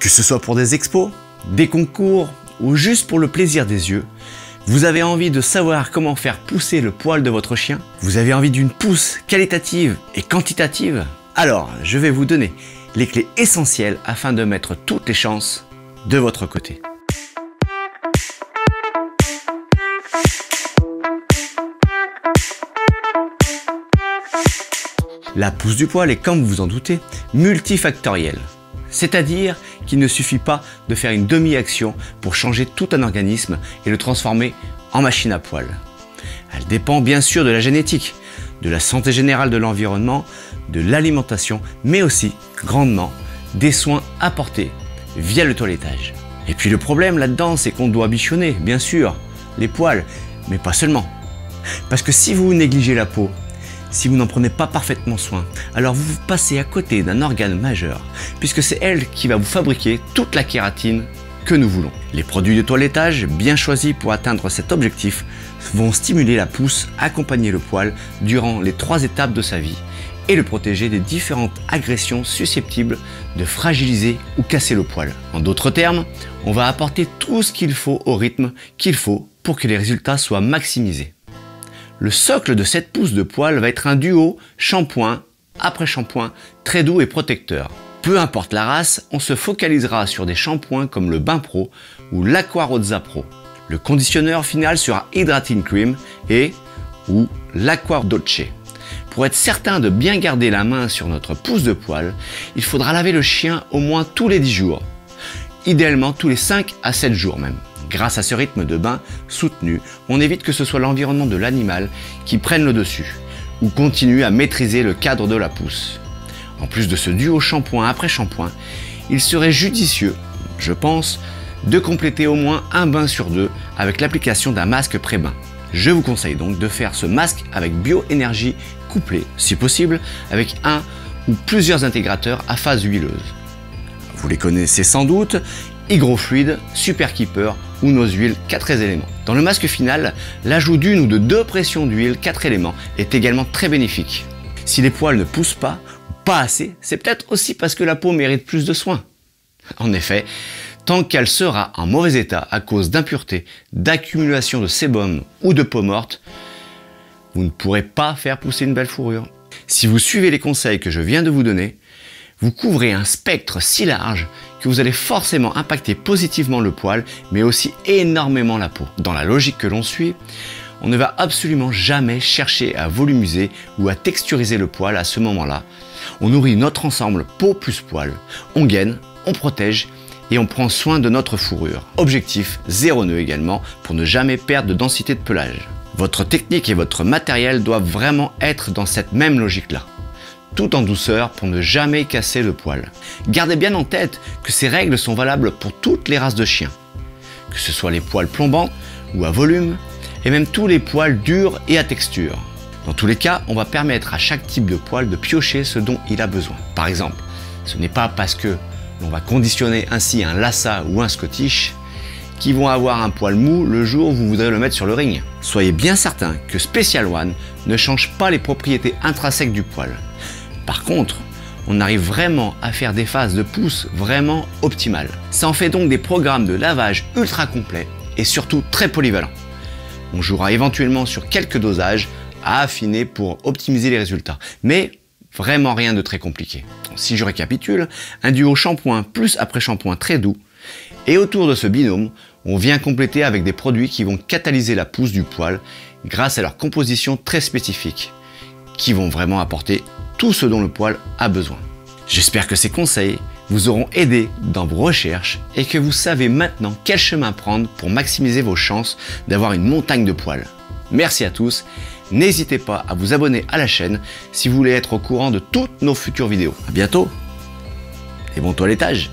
Que ce soit pour des expos, des concours ou juste pour le plaisir des yeux, vous avez envie de savoir comment faire pousser le poil de votre chien? Vous avez envie d'une pousse qualitative et quantitative? Alors, je vais vous donner les clés essentielles afin de mettre toutes les chances de votre côté. La pousse du poil est, comme vous vous en doutez, multifactorielle. C'est-à-dire qu'il ne suffit pas de faire une demi-action pour changer tout un organisme et le transformer en machine à poil. Elle dépend bien sûr de la génétique, de la santé générale de l'environnement, de l'alimentation, mais aussi, grandement, des soins apportés via le toilettage. Et puis le problème là-dedans, c'est qu'on doit bichonner, bien sûr, les poils, mais pas seulement. Parce que si vous négligez la peau, si vous n'en prenez pas parfaitement soin, alors vous passez à côté d'un organe majeur, puisque c'est elle qui va vous fabriquer toute la kératine que nous voulons. Les produits de toilettage, bien choisis pour atteindre cet objectif, vont stimuler la pousse, accompagner le poil durant les 3 étapes de sa vie et le protéger des différentes agressions susceptibles de fragiliser ou casser le poil. En d'autres termes, on va apporter tout ce qu'il faut au rythme qu'il faut pour que les résultats soient maximisés. Le socle de cette pousse de poil va être un duo shampoing après shampoing très doux et protecteur. Peu importe la race, on se focalisera sur des shampoings comme le Bain Pro ou l'Aqua Rozza Pro. Le conditionneur final sera Hydrating Cream ou l'Aqua Dolce. Pour être certain de bien garder la main sur notre pousse de poil, il faudra laver le chien au moins tous les 10 jours. Idéalement tous les 5 à 7 jours même. Grâce à ce rythme de bain soutenu, on évite que ce soit l'environnement de l'animal qui prenne le dessus ou continue à maîtriser le cadre de la pousse. En plus de ce duo shampoing après shampoing, il serait judicieux, je pense, de compléter au moins un bain sur 2 avec l'application d'un masque pré-bain. Je vous conseille donc de faire ce masque avec bioénergie couplé, si possible, avec un ou plusieurs intégrateurs à phase huileuse. Vous les connaissez sans doute, Hygrofluid, Super Keeper ou nos huiles 4 éléments. Dans le masque final, l'ajout d'une ou de 2 pressions d'huile 4 éléments est également très bénéfique. Si les poils ne poussent pas, ou pas assez, c'est peut-être aussi parce que la peau mérite plus de soins. En effet, tant qu'elle sera en mauvais état à cause d'impuretés, d'accumulation de sébum ou de peau morte, vous ne pourrez pas faire pousser une belle fourrure. Si vous suivez les conseils que je viens de vous donner, vous couvrez un spectre si large que vous allez forcément impacter positivement le poil, mais aussi énormément la peau. Dans la logique que l'on suit, on ne va absolument jamais chercher à volumiser ou à texturiser le poil à ce moment-là. On nourrit notre ensemble peau plus poil, on gaine, on protège et on prend soin de notre fourrure. Objectif, 0 nœud également, pour ne jamais perdre de densité de pelage. Votre technique et votre matériel doivent vraiment être dans cette même logique-là, tout en douceur pour ne jamais casser le poil. Gardez bien en tête que ces règles sont valables pour toutes les races de chiens, que ce soit les poils plombants ou à volume, et même tous les poils durs et à texture. Dans tous les cas, on va permettre à chaque type de poil de piocher ce dont il a besoin. Par exemple, ce n'est pas parce que l'on va conditionner ainsi un Lhasa ou un Scottish qui vont avoir un poil mou le jour où vous voudrez le mettre sur le ring. Soyez bien certain que Special One ne change pas les propriétés intrinsèques du poil. Par contre, on arrive vraiment à faire des phases de pousse vraiment optimales. Ça en fait donc des programmes de lavage ultra complets et surtout très polyvalents. On jouera éventuellement sur quelques dosages à affiner pour optimiser les résultats, mais vraiment rien de très compliqué. Si je récapitule, un duo shampoing plus après shampoing très doux, et autour de ce binôme, on vient compléter avec des produits qui vont catalyser la pousse du poil grâce à leur composition très spécifique, qui vont vraiment apporter tout ce dont le poil a besoin. J'espère que ces conseils vous auront aidé dans vos recherches et que vous savez maintenant quel chemin prendre pour maximiser vos chances d'avoir une montagne de poils. Merci à tous, n'hésitez pas à vous abonner à la chaîne si vous voulez être au courant de toutes nos futures vidéos. À bientôt et bon toilettage!